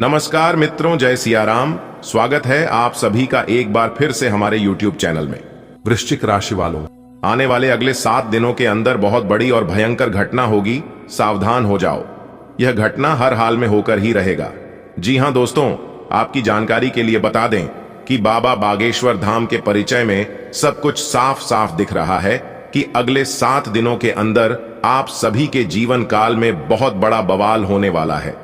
नमस्कार मित्रों, जय सिया राम। स्वागत है आप सभी का एक बार फिर से हमारे YouTube चैनल में। वृश्चिक राशि वालों, आने वाले अगले 7 दिनों के अंदर बहुत बड़ी और भयंकर घटना होगी, सावधान हो जाओ। यह घटना हर हाल में होकर ही रहेगा। जी हां दोस्तों, आपकी जानकारी के लिए बता दें कि बाबा बागेश्वर धाम के परिचय में सब कुछ साफ साफ दिख रहा है कि अगले 7 दिनों के अंदर आप सभी के जीवन काल में बहुत बड़ा बवाल होने वाला है।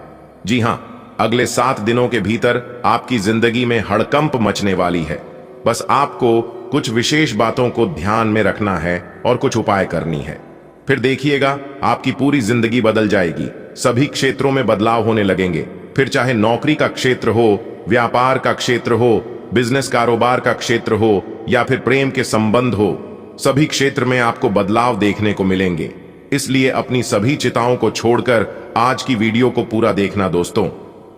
जी हां, अगले 7 दिनों के भीतर आपकी जिंदगी में हड़कंप मचने वाली है। बस आपको कुछ विशेष बातों को ध्यान में रखना है और कुछ उपाय करनी है। फिर देखिएगा आपकी पूरी जिंदगी बदल जाएगी। सभी क्षेत्रों में बदलाव होने लगेंगे। फिर चाहे नौकरी का क्षेत्र हो, व्यापार का क्षेत्र हो, बिजनेस कारोबार का क्षेत्र हो या फिर प्रेम के संबंध हो, सभी क्षेत्र में आपको बदलाव देखने को मिलेंगे। इसलिए अपनी सभी चिंताओं को छोड़कर आज की वीडियो को पूरा देखना दोस्तों।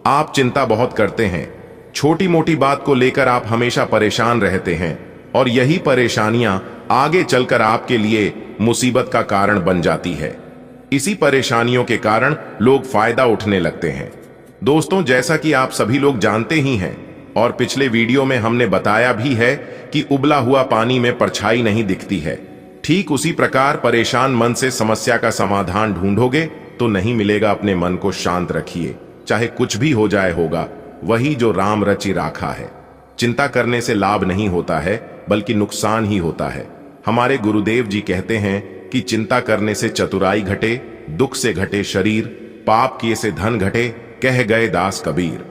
आप चिंता बहुत करते हैं, छोटी मोटी बात को लेकर आप हमेशा परेशान रहते हैं और यही परेशानियां आगे चलकर आपके लिए मुसीबत का कारण बन जाती है। इसी परेशानियों के कारण लोग फायदा उठने लगते हैं। दोस्तों, जैसा कि आप सभी लोग जानते ही हैं और पिछले वीडियो में हमने बताया भी है कि उबला हुआ पानी में परछाई नहीं दिखती है। ठीक उसी प्रकार परेशान मन से समस्या का समाधान ढूंढोगे तो नहीं मिलेगा। अपने मन को शांत रखिए, चाहे कुछ भी हो जाए होगा वही जो राम रचि राखा है। चिंता करने से लाभ नहीं होता है बल्कि नुकसान ही होता है। हमारे गुरुदेव जी कहते हैं कि चिंता करने से चतुराई घटे, दुख से घटे शरीर, पाप किए से धन घटे, कह गए दास कबीर।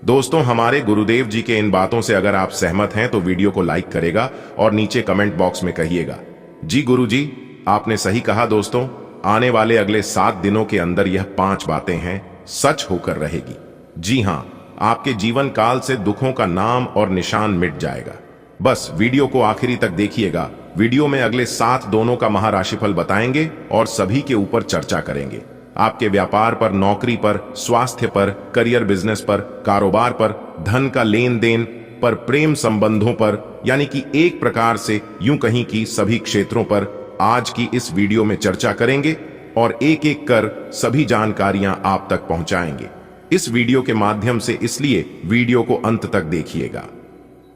दोस्तों, हमारे गुरुदेव जी के इन बातों से अगर आप सहमत हैं तो वीडियो को लाइक करेगा और नीचे कमेंट बॉक्स में कहिएगा, जी गुरु जी आपने सही कहा। दोस्तों, आने वाले अगले 7 दिनों के अंदर यह 5 बातें हैं सच होकर रहेगी। जी हां, आपके जीवन काल से दुखों का नाम और निशान मिट जाएगा। बस वीडियो को आखिरी तक देखिएगा। वीडियो में अगले 7 दोनों का महाराशिफल बताएंगे और सभी के ऊपर चर्चा करेंगे। आपके व्यापार पर, नौकरी पर, स्वास्थ्य पर, करियर बिजनेस पर, कारोबार पर, धन का लेन देन पर, प्रेम संबंधों पर, यानी कि एक प्रकार से यूं कहीं कि सभी क्षेत्रों पर आज की इस वीडियो में चर्चा करेंगे और एक एक कर सभी जानकारियां आप तक पहुंचाएंगे इस वीडियो के माध्यम से। इसलिए वीडियो को अंत तक देखिएगा।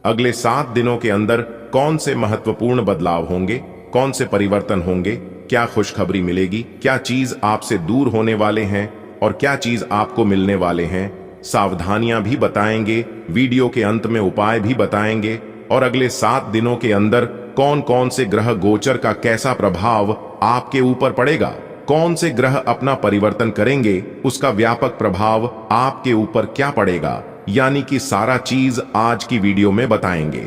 अगले 7 दिनों के अंदर कौन से महत्वपूर्ण बदलाव होंगे, कौन से परिवर्तन होंगे, क्या खुशखबरी मिलेगी, क्या चीज आपसे दूर होने वाले हैं और क्या चीज आपको मिलने वाले हैं, सावधानियां भी बताएंगे, वीडियो के अंत में उपाय भी बताएंगे और अगले 7 दिनों के अंदर कौन कौन से ग्रह गोचर का कैसा प्रभाव आपके ऊपर पड़ेगा, कौन से ग्रह अपना परिवर्तन करेंगे, उसका व्यापक प्रभाव आपके ऊपर क्या पड़ेगा, यानी कि सारा चीज आज की वीडियो में बताएंगे।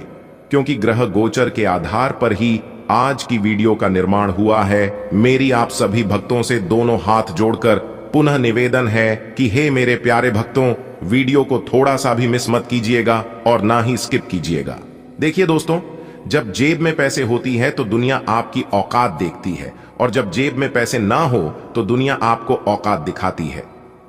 क्योंकि ग्रह गोचर के आधार पर ही आज की वीडियो का निर्माण हुआ है। मेरी आप सभी भक्तों से दोनों हाथ जोड़कर पुनः निवेदन है कि हे मेरे प्यारे भक्तों, वीडियो को थोड़ा सा भी मिस मत कीजिएगा और ना ही स्किप कीजिएगा। देखिए दोस्तों, जब जेब में पैसे होती है तो दुनिया आपकी औकात देखती है और जब जेब में पैसे ना हो तो दुनिया आपको औकात दिखाती है।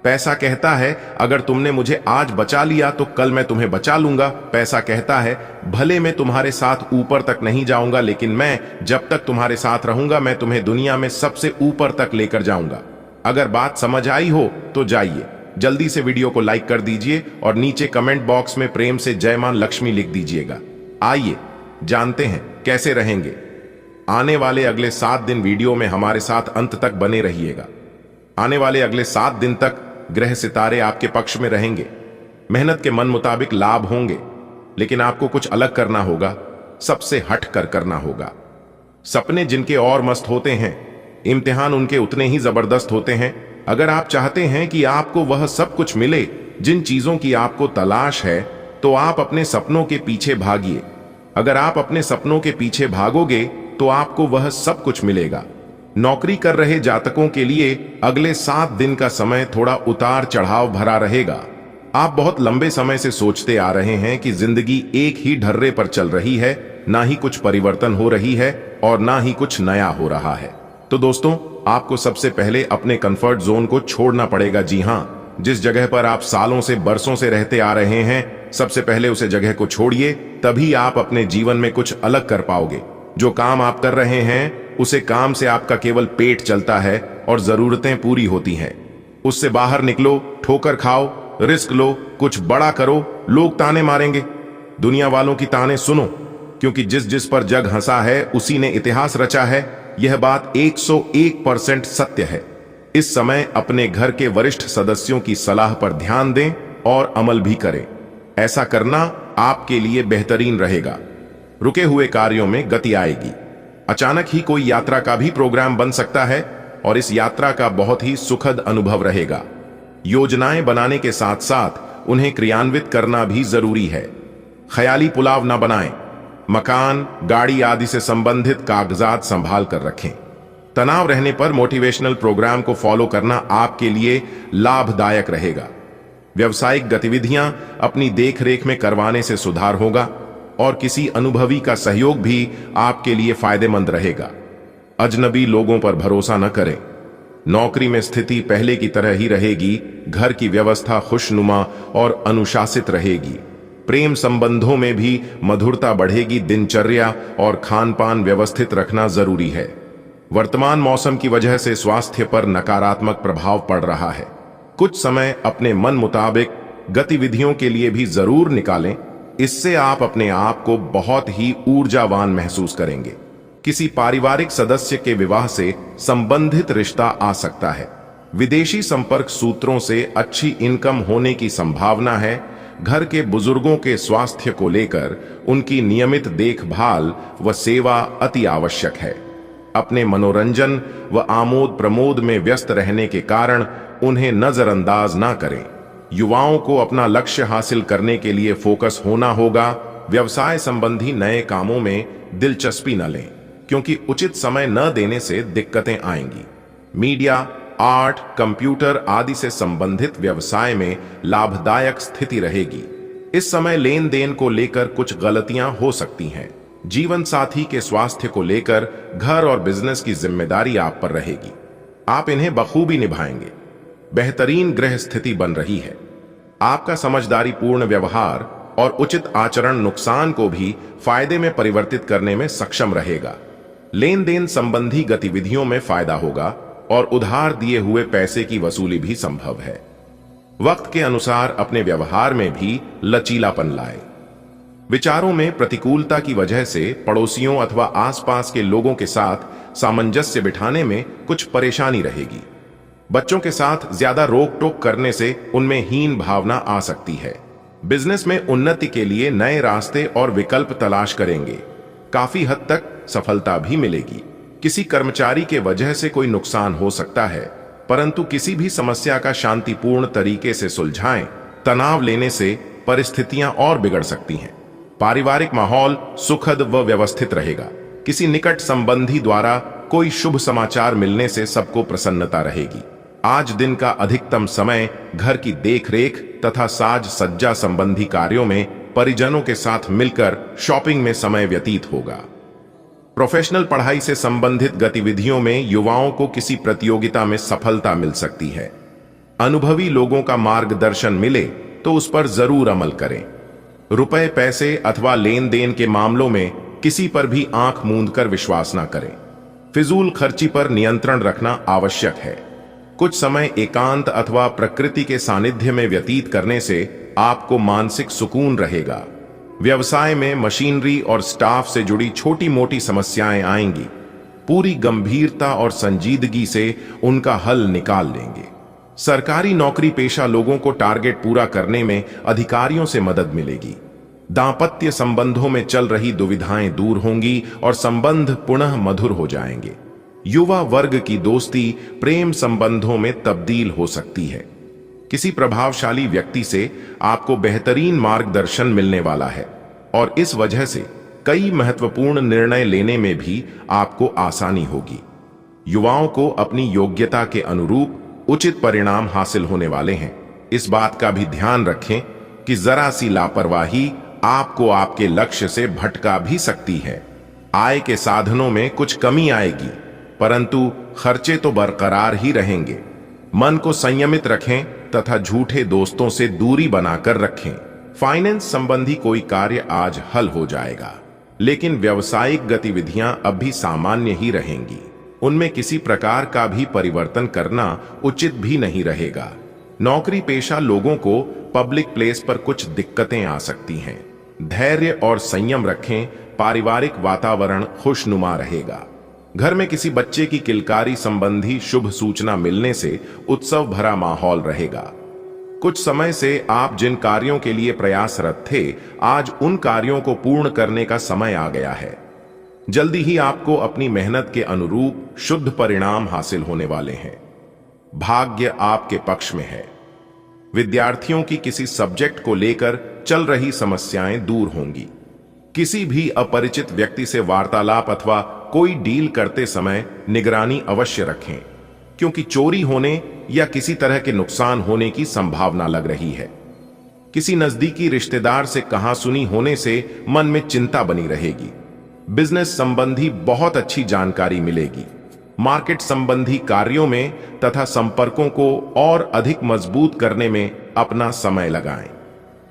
पैसा कहता है अगर तुमने मुझे आज बचा लिया तो कल मैं तुम्हें बचा लूंगा। पैसा कहता है भले मैं तुम्हारे साथ ऊपर तक नहीं जाऊंगा लेकिन मैं जब तक तुम्हारे साथ रहूंगा मैं तुम्हें दुनिया में सबसे ऊपर तक लेकर जाऊंगा। अगर बात समझ आई हो तो जाइए जल्दी से वीडियो को लाइक कर दीजिए और नीचे कमेंट बॉक्स में प्रेम से जय मां लक्ष्मी लिख दीजिएगा। आइए जानते हैं कैसे रहेंगे। आने वाले अगले 7 दिन वीडियो में हमारे साथ अंत तक बने रहिएगा। आने वाले अगले 7 दिन तक ग्रह सितारे आपके पक्ष में रहेंगे। मेहनत के मन मुताबिक लाभ होंगे, लेकिन आपको कुछ अलग करना होगा, सबसे हट कर करना होगा। सपने जिनके और मस्त होते हैं, इम्तिहान उनके उतने ही जबरदस्त होते हैं। अगर आप चाहते हैं कि आपको वह सब कुछ मिले जिन चीजों की आपको तलाश है तो आप अपने सपनों के पीछे भागिए। अगर आप अपने सपनों के पीछे भागोगे तो आपको वह सब कुछ मिलेगा। नौकरी कर रहे जातकों के लिए अगले 7 दिन का समय थोड़ा उतार चढ़ाव भरा रहेगा। आप बहुत लंबे समय से सोचते आ रहे हैं कि जिंदगी एक ही ढर्रे पर चल रही है, ना ही कुछ परिवर्तन हो रही है और ना ही कुछ नया हो रहा है। तो दोस्तों, आपको सबसे पहले अपने कंफर्ट जोन को छोड़ना पड़ेगा। जी हां, जिस जगह पर आप सालों से बरसों से रहते आ रहे हैं, सबसे पहले उसे जगह को छोड़िए, तभी आप अपने जीवन में कुछ अलग कर पाओगे। जो काम आप कर रहे हैं उसे काम से आपका केवल पेट चलता है और जरूरतें पूरी होती हैं। उससे बाहर निकलो, ठोकर खाओ रिस्क लो, कुछ बड़ा करो, लोग ताने मारेंगे। दुनिया वालों की ताने सुनो, क्योंकि जिस जिस पर जग हंसा है उसी ने इतिहास रचा है। यह बात 101% सत्य है। इस समय अपने घर के वरिष्ठ सदस्यों की सलाह पर ध्यान दें और अमल भी करें। ऐसा करना आपके लिए बेहतरीन रहेगा। रुके हुए कार्यों में गति आएगी। अचानक ही कोई यात्रा का भी प्रोग्राम बन सकता है और इस यात्रा का बहुत ही सुखद अनुभव रहेगा। योजनाएं बनाने के साथ साथ उन्हें क्रियान्वित करना भी जरूरी है। ख्याली पुलाव न बनाएं। मकान, गाड़ी आदि से संबंधित कागजात संभाल कर रखें। तनाव रहने पर मोटिवेशनल प्रोग्राम को फॉलो करना आपके लिए लाभदायक रहेगा। व्यावसायिक गतिविधियां अपनी देखरेख में करवाने से सुधार होगा और किसी अनुभवी का सहयोग भी आपके लिए फायदेमंद रहेगा। अजनबी लोगों पर भरोसा न करें। नौकरी में स्थिति पहले की तरह ही रहेगी। घर की व्यवस्था खुशनुमा और अनुशासित रहेगी। प्रेम संबंधों में भी मधुरता बढ़ेगी। दिनचर्या और खान-पान व्यवस्थित रखना जरूरी है। वर्तमान मौसम की वजह से स्वास्थ्य पर नकारात्मक प्रभाव पड़ रहा है। कुछ समय अपने मन मुताबिक गतिविधियों के लिए भी जरूर निकालें। इससे आप अपने आप को बहुत ही ऊर्जावान महसूस करेंगे। किसी पारिवारिक सदस्य के विवाह से संबंधित रिश्ता आ सकता है। विदेशी संपर्क सूत्रों से अच्छी इनकम होने की संभावना है। घर के बुजुर्गों के स्वास्थ्य को लेकर उनकी नियमित देखभाल व सेवा अति आवश्यक है। अपने मनोरंजन व आमोद प्रमोद में व्यस्त रहने के कारण उन्हें नजरअंदाज ना करें। युवाओं को अपना लक्ष्य हासिल करने के लिए फोकस होना होगा। व्यवसाय संबंधी नए कामों में दिलचस्पी न लें, क्योंकि उचित समय न देने से दिक्कतें आएंगी। मीडिया, आर्ट, कंप्यूटर आदि से संबंधित व्यवसाय में लाभदायक स्थिति रहेगी। इस समय लेन देन को लेकर कुछ गलतियां हो सकती हैं। जीवन साथी के स्वास्थ्य को लेकर घर और बिजनेस की जिम्मेदारी आप पर रहेगी। आप इन्हें बखूबी निभाएंगे। बेहतरीन गृह स्थिति बन रही है। आपका समझदारी पूर्ण व्यवहार और उचित आचरण नुकसान को भी फायदे में परिवर्तित करने में सक्षम रहेगा। लेन देन संबंधी गतिविधियों में फायदा होगा और उधार दिए हुए पैसे की वसूली भी संभव है। वक्त के अनुसार अपने व्यवहार में भी लचीलापन लाएं। विचारों में प्रतिकूलता की वजह से पड़ोसियों अथवा आसपास के लोगों के साथ सामंजस्य बिठाने में कुछ परेशानी रहेगी। बच्चों के साथ ज्यादा रोक टोक करने से उनमें हीन भावना आ सकती है। बिजनेस में उन्नति के लिए नए रास्ते और विकल्प तलाश करेंगे। काफी हद तक सफलता भी मिलेगी। किसी कर्मचारी के वजह से कोई नुकसान हो सकता है, परंतु किसी भी समस्या का शांतिपूर्ण तरीके से सुलझाएं। तनाव लेने से परिस्थितियां और बिगड़ सकती हैं। पारिवारिक माहौल सुखद व व्यवस्थित रहेगा। किसी निकट संबंधी द्वारा कोई शुभ समाचार मिलने से सबको प्रसन्नता रहेगी। आज दिन का अधिकतम समय घर की देखरेख तथा साज सज्जा संबंधी कार्यों में परिजनों के साथ मिलकर शॉपिंग में समय व्यतीत होगा। प्रोफेशनल पढ़ाई से संबंधित गतिविधियों में युवाओं को किसी प्रतियोगिता में सफलता मिल सकती है। अनुभवी लोगों का मार्गदर्शन मिले तो उस पर जरूर अमल करें। रुपए, पैसे अथवा लेन देन के मामलों में किसी पर भी आंख मूंद कर विश्वास न करें। फिजूल खर्ची पर नियंत्रण रखना आवश्यक है। कुछ समय एकांत अथवा प्रकृति के सानिध्य में व्यतीत करने से आपको मानसिक सुकून रहेगा। व्यवसाय में मशीनरी और स्टाफ से जुड़ी छोटी मोटी समस्याएं आएंगी। पूरी गंभीरता और संजीदगी से उनका हल निकाल लेंगे। सरकारी नौकरी पेशा लोगों को टारगेट पूरा करने में अधिकारियों से मदद मिलेगी। दांपत्य संबंधों में चल रही दुविधाएं दूर होंगी और संबंध पुनः मधुर हो जाएंगे। युवा वर्ग की दोस्ती प्रेम संबंधों में तब्दील हो सकती है। किसी प्रभावशाली व्यक्ति से आपको बेहतरीन मार्गदर्शन मिलने वाला है और इस वजह से कई महत्वपूर्ण निर्णय लेने में भी आपको आसानी होगी। युवाओं को अपनी योग्यता के अनुरूप उचित परिणाम हासिल होने वाले हैं। इस बात का भी ध्यान रखें कि जरा सी लापरवाही आपको आपके लक्ष्य से भटका भी सकती है। आय के साधनों में कुछ कमी आएगी, परंतु खर्चे तो बरकरार ही रहेंगे। मन को संयमित रखें तथा झूठे दोस्तों से दूरी बनाकर रखें। फाइनेंस संबंधी कोई कार्य आज हल हो जाएगा, लेकिन व्यावसायिक गतिविधियां अब भी सामान्य ही रहेंगी। उनमें किसी प्रकार का भी परिवर्तन करना उचित भी नहीं रहेगा। नौकरी पेशा लोगों को पब्लिक प्लेस पर कुछ दिक्कतें आ सकती हैं। धैर्य और संयम रखें, पारिवारिक वातावरण खुशनुमा रहेगा। घर में किसी बच्चे की किलकारी संबंधी शुभ सूचना मिलने से उत्सव भरा माहौल रहेगा। कुछ समय से आप जिन कार्यों के लिए प्रयासरत थे, आज उन कार्यों को पूर्ण करने का समय आ गया है। जल्दी ही आपको अपनी मेहनत के अनुरूप शुद्ध परिणाम हासिल होने वाले हैं। भाग्य आपके पक्ष में है। विद्यार्थियों की किसी सब्जेक्ट को लेकर चल रही समस्याएं दूर होंगी। किसी भी अपरिचित व्यक्ति से वार्तालाप अथवा कोई डील करते समय निगरानी अवश्य रखें, क्योंकि चोरी होने या किसी तरह के नुकसान होने की संभावना लग रही है। किसी नजदीकी रिश्तेदार से कहासुनी होने से मन में चिंता बनी रहेगी। बिजनेस संबंधी बहुत अच्छी जानकारी मिलेगी। मार्केट संबंधी कार्यों में तथा संपर्कों को और अधिक मजबूत करने में अपना समय लगाएं।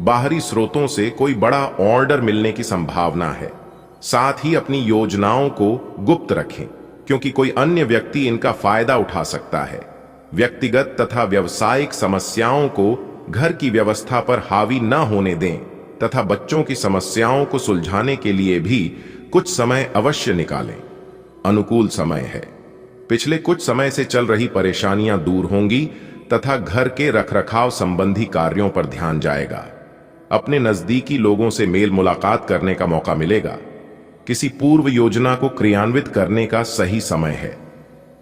बाहरी स्रोतों से कोई बड़ा ऑर्डर मिलने की संभावना है। साथ ही अपनी योजनाओं को गुप्त रखें, क्योंकि कोई अन्य व्यक्ति इनका फायदा उठा सकता है। व्यक्तिगत तथा व्यावसायिक समस्याओं को घर की व्यवस्था पर हावी न होने दें तथा बच्चों की समस्याओं को सुलझाने के लिए भी कुछ समय अवश्य निकालें। अनुकूल समय है। पिछले कुछ समय से चल रही परेशानियां दूर होंगी तथा घर के रखरखाव संबंधी कार्यों पर ध्यान जाएगा। अपने नजदीकी लोगों से मेल मुलाकात करने का मौका मिलेगा। किसी पूर्व योजना को क्रियान्वित करने का सही समय है।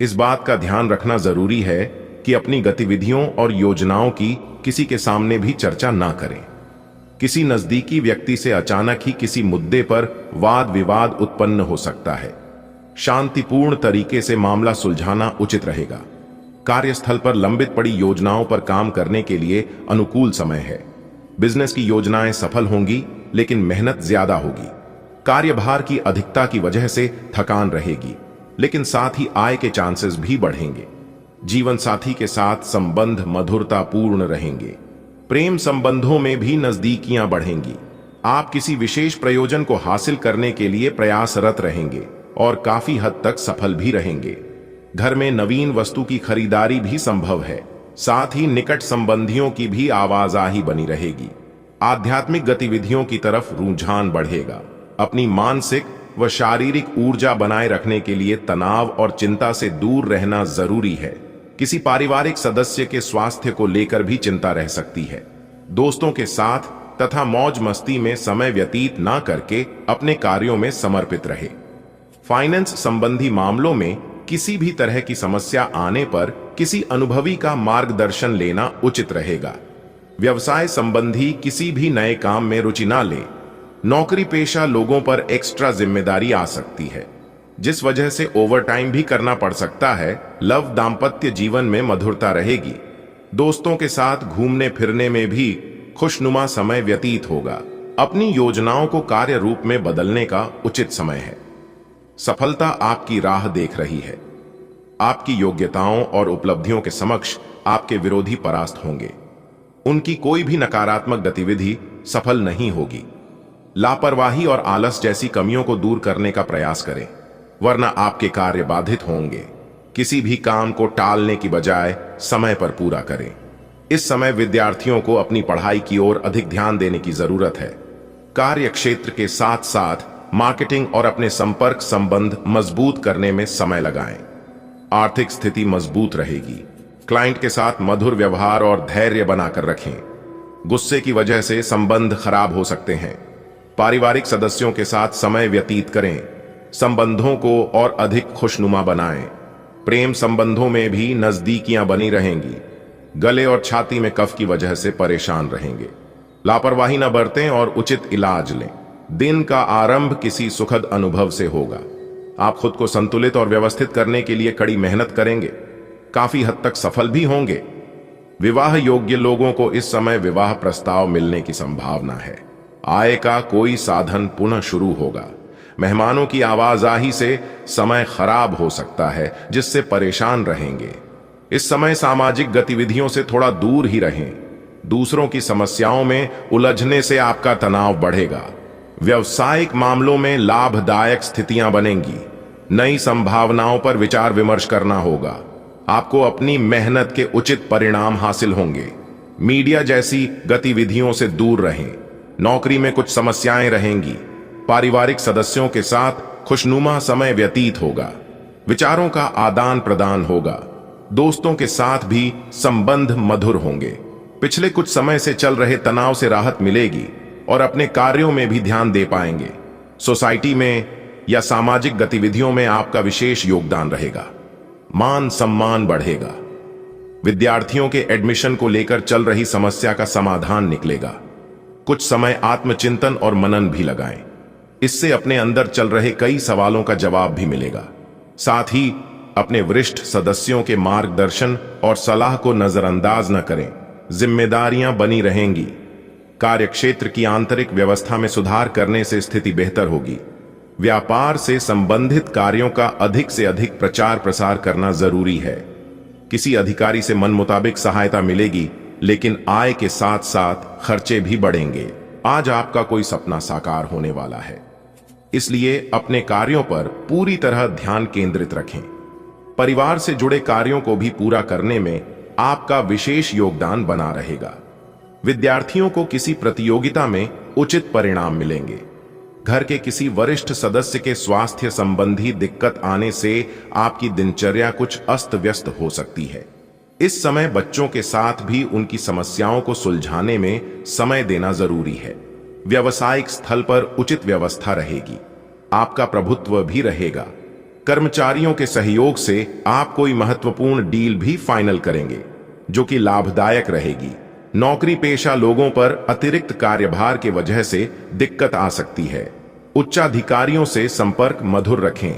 इस बात का ध्यान रखना जरूरी है कि अपनी गतिविधियों और योजनाओं की किसी के सामने भी चर्चा ना करें। किसी नजदीकी व्यक्ति से अचानक ही किसी मुद्दे पर वाद विवाद उत्पन्न हो सकता है। शांतिपूर्ण तरीके से मामला सुलझाना उचित रहेगा। कार्यस्थल पर लंबित पड़ी योजनाओं पर काम करने के लिए अनुकूल समय है। बिजनेस की योजनाएं सफल होंगी, लेकिन मेहनत ज्यादा होगी। कार्यभार की अधिकता की वजह से थकान रहेगी, लेकिन साथ ही आय के चांसेस भी बढ़ेंगे। जीवन साथी के साथ संबंध मधुरतापूर्ण रहेंगे। प्रेम संबंधों में भी नजदीकियां बढ़ेंगी। आप किसी विशेष प्रयोजन को हासिल करने के लिए प्रयासरत रहेंगे और काफी हद तक सफल भी रहेंगे। घर में नवीन वस्तु की खरीदारी भी संभव है। साथ ही निकट संबंधियों की भी आवाजाही बनी रहेगी। आध्यात्मिक गतिविधियों की तरफ रुझान बढ़ेगा। अपनी मानसिक व शारीरिक ऊर्जा बनाए रखने के लिए तनाव और चिंता से दूर रहना जरूरी है। किसी पारिवारिक सदस्य के स्वास्थ्य को लेकर भी चिंता रह सकती है। दोस्तों के साथ तथा मौज मस्ती में समय व्यतीत ना करके अपने कार्यों में समर्पित रहे। फाइनेंस संबंधी मामलों में किसी भी तरह की समस्या आने पर किसी अनुभवी का मार्गदर्शन लेना उचित रहेगा। व्यवसाय संबंधी किसी भी नए काम में रुचि ना लें। नौकरी पेशा लोगों पर एक्स्ट्रा जिम्मेदारी आ सकती है, जिस वजह से ओवरटाइम भी करना पड़ सकता है। लव दाम्पत्य जीवन में मधुरता रहेगी। दोस्तों के साथ घूमने फिरने में भी खुशनुमा समय व्यतीत होगा। अपनी योजनाओं को कार्य रूप में बदलने का उचित समय है। सफलता आपकी राह देख रही है। आपकी योग्यताओं और उपलब्धियों के समक्ष आपके विरोधी परास्त होंगे। उनकी कोई भी नकारात्मक गतिविधि सफल नहीं होगी। लापरवाही और आलस जैसी कमियों को दूर करने का प्रयास करें, वरना आपके कार्य बाधित होंगे। किसी भी काम को टालने की बजाय समय पर पूरा करें। इस समय विद्यार्थियों को अपनी पढ़ाई की ओर अधिक ध्यान देने की जरूरत है। कार्य क्षेत्र के साथ साथ मार्केटिंग और अपने संपर्क संबंध मजबूत करने में समय लगाएं। आर्थिक स्थिति मजबूत रहेगी। क्लाइंट के साथ मधुर व्यवहार और धैर्य बनाकर रखें। गुस्से की वजह से संबंध खराब हो सकते हैं। पारिवारिक सदस्यों के साथ समय व्यतीत करें। संबंधों को और अधिक खुशनुमा बनाएं। प्रेम संबंधों में भी नजदीकियां बनी रहेंगी। गले और छाती में कफ की वजह से परेशान रहेंगे। लापरवाही न बरतें और उचित इलाज लें। दिन का आरंभ किसी सुखद अनुभव से होगा। आप खुद को संतुलित और व्यवस्थित करने के लिए कड़ी मेहनत करेंगे। काफी हद तक सफल भी होंगे। विवाह योग्य लोगों को इस समय विवाह प्रस्ताव मिलने की संभावना है। आय का कोई साधन पुनः शुरू होगा। मेहमानों की आवाजाही से समय खराब हो सकता है, जिससे परेशान रहेंगे। इस समय सामाजिक गतिविधियों से थोड़ा दूर ही रहें। दूसरों की समस्याओं में उलझने से आपका तनाव बढ़ेगा। व्यवसायिक मामलों में लाभदायक स्थितियां बनेंगी। नई संभावनाओं पर विचार विमर्श करना होगा। आपको अपनी मेहनत के उचित परिणाम हासिल होंगे। मीडिया जैसी गतिविधियों से दूर रहें। नौकरी में कुछ समस्याएं रहेंगी। पारिवारिक सदस्यों के साथ खुशनुमा समय व्यतीत होगा। विचारों का आदान प्रदान होगा। दोस्तों के साथ भी संबंध मधुर होंगे। पिछले कुछ समय से चल रहे तनाव से राहत मिलेगी और अपने कार्यों में भी ध्यान दे पाएंगे। सोसाइटी में या सामाजिक गतिविधियों में आपका विशेष योगदान रहेगा। मान सम्मान बढ़ेगा। विद्यार्थियों के एडमिशन को लेकर चल रही समस्या का समाधान निकलेगा। कुछ समय आत्मचिंतन और मनन भी लगाएं। इससे अपने अंदर चल रहे कई सवालों का जवाब भी मिलेगा। साथ ही अपने वरिष्ठ सदस्यों के मार्गदर्शन और सलाह को नजरअंदाज न करें। जिम्मेदारियां बनी रहेंगी। कार्यक्षेत्र की आंतरिक व्यवस्था में सुधार करने से स्थिति बेहतर होगी। व्यापार से संबंधित कार्यों का अधिक से अधिक प्रचार प्रसार करना जरूरी है। किसी अधिकारी से मन मुताबिक सहायता मिलेगी, लेकिन आय के साथ साथ खर्चे भी बढ़ेंगे। आज आपका कोई सपना साकार होने वाला है, इसलिए अपने कार्यों पर पूरी तरह ध्यान केंद्रित रखें। परिवार से जुड़े कार्यों को भी पूरा करने में आपका विशेष योगदान बना रहेगा। विद्यार्थियों को किसी प्रतियोगिता में उचित परिणाम मिलेंगे। घर के किसी वरिष्ठ सदस्य के स्वास्थ्य संबंधी दिक्कत आने से आपकी दिनचर्या कुछ अस्त व्यस्त हो सकती है। इस समय बच्चों के साथ भी उनकी समस्याओं को सुलझाने में समय देना जरूरी है। व्यावसायिक स्थल पर उचित व्यवस्था रहेगी। आपका प्रभुत्व भी रहेगा। कर्मचारियों के सहयोग से आप कोई महत्वपूर्ण डील भी फाइनल करेंगे, जो कि लाभदायक रहेगी। नौकरी पेशा लोगों पर अतिरिक्त कार्यभार के वजह से दिक्कत आ सकती है। उच्चाधिकारियों से संपर्क मधुर रखें।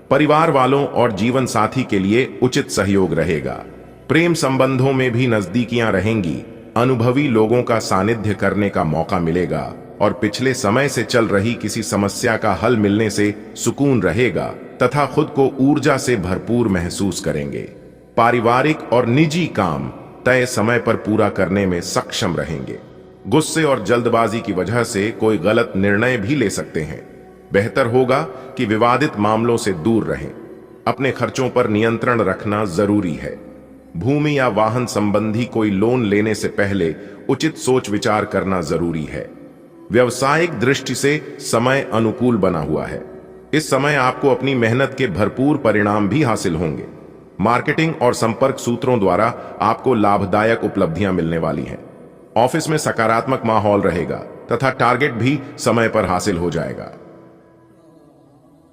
परिवार वालों और जीवन साथी के लिए उचित सहयोग रहेगा। प्रेम संबंधों में भी नजदीकियां रहेंगी। अनुभवी लोगों का सानिध्य करने का मौका मिलेगा और पिछले समय से चल रही किसी समस्या का हल मिलने से सुकून रहेगा तथा खुद को ऊर्जा से भरपूर महसूस करेंगे। पारिवारिक और निजी काम तय समय पर पूरा करने में सक्षम रहेंगे। गुस्से और जल्दबाजी की वजह से कोई गलत निर्णय भी ले सकते हैं। बेहतर होगा कि विवादित मामलों से दूर रहें। अपने खर्चों पर नियंत्रण रखना जरूरी है। भूमि या वाहन संबंधी कोई लोन लेने से पहले उचित सोच विचार करना जरूरी है। व्यवसायिक दृष्टि से समय अनुकूल बना हुआ है। इस समय आपको अपनी मेहनत के भरपूर परिणाम भी हासिल होंगे। मार्केटिंग और संपर्क सूत्रों द्वारा आपको लाभदायक उपलब्धियां मिलने वाली हैं। ऑफिस में सकारात्मक माहौल रहेगा तथा टारगेट भी समय पर हासिल हो जाएगा।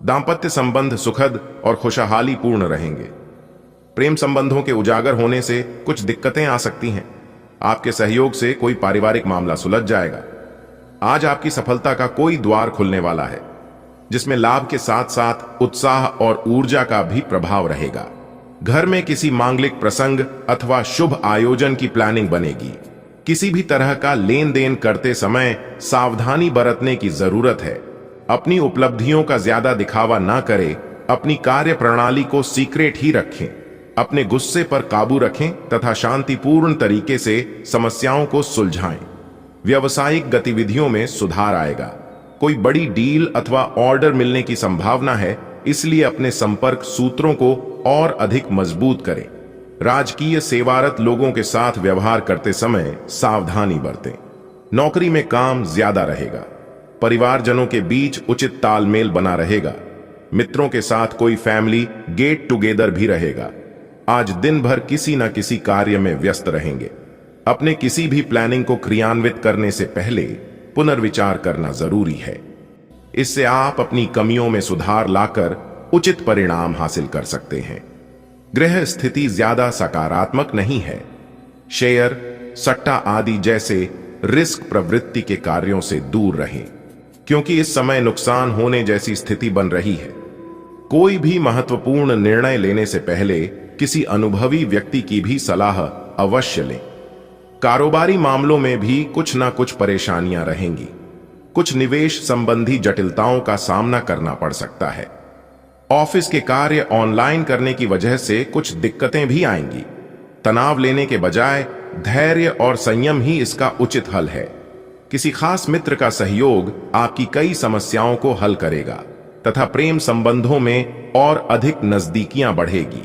दांपत्य संबंध सुखद और खुशहाली पूर्ण रहेंगे। प्रेम संबंधों के उजागर होने से कुछ दिक्कतें आ सकती हैं। आपके सहयोग से कोई पारिवारिक मामला सुलझ जाएगा। आज आपकी सफलता का कोई द्वार खुलने वाला है, जिसमें लाभ के साथ साथ उत्साह और ऊर्जा का भी प्रभाव रहेगा। घर में किसी मांगलिक प्रसंग अथवा शुभ आयोजन की प्लानिंग बनेगी। किसी भी तरह का लेन देन करते समय सावधानी बरतने की जरूरत है। अपनी उपलब्धियों का ज्यादा दिखावा ना करें। अपनी कार्य प्रणाली को सीक्रेट ही रखें। अपने गुस्से पर काबू रखें तथा शांतिपूर्ण तरीके से समस्याओं को सुलझाएं। व्यावसायिक गतिविधियों में सुधार आएगा। कोई बड़ी डील अथवा ऑर्डर मिलने की संभावना है, इसलिए अपने संपर्क सूत्रों को और अधिक मजबूत करें। राजकीय सेवारत लोगों के साथ व्यवहार करते समय सावधानी बरतें। नौकरी में काम ज्यादा रहेगा। परिवारजनों के बीच उचित तालमेल बना रहेगा। मित्रों के साथ कोई फैमिली गेट टुगेदर भी रहेगा। आज दिन भर किसी न किसी कार्य में व्यस्त रहेंगे। अपने किसी भी प्लानिंग को क्रियान्वित करने से पहले पुनर्विचार करना जरूरी है। इससे आप अपनी कमियों में सुधार लाकर उचित परिणाम हासिल कर सकते हैं। गृह स्थिति ज्यादा सकारात्मक नहीं है। शेयर, सट्टा आदि जैसे रिस्क प्रवृत्ति के कार्यों से दूर रहें, क्योंकि इस समय नुकसान होने जैसी स्थिति बन रही है। कोई भी महत्वपूर्ण निर्णय लेने से पहले किसी अनुभवी व्यक्ति की भी सलाह अवश्य लें। कारोबारी मामलों में भी कुछ ना कुछ परेशानियां रहेंगी। कुछ निवेश संबंधी जटिलताओं का सामना करना पड़ सकता है। ऑफिस के कार्य ऑनलाइन करने की वजह से कुछ दिक्कतें भी आएंगी। तनाव लेने के बजाय धैर्य और संयम ही इसका उचित हल है। किसी खास मित्र का सहयोग आपकी कई समस्याओं को हल करेगा तथा प्रेम संबंधों में और अधिक नजदीकियां बढ़ेगी।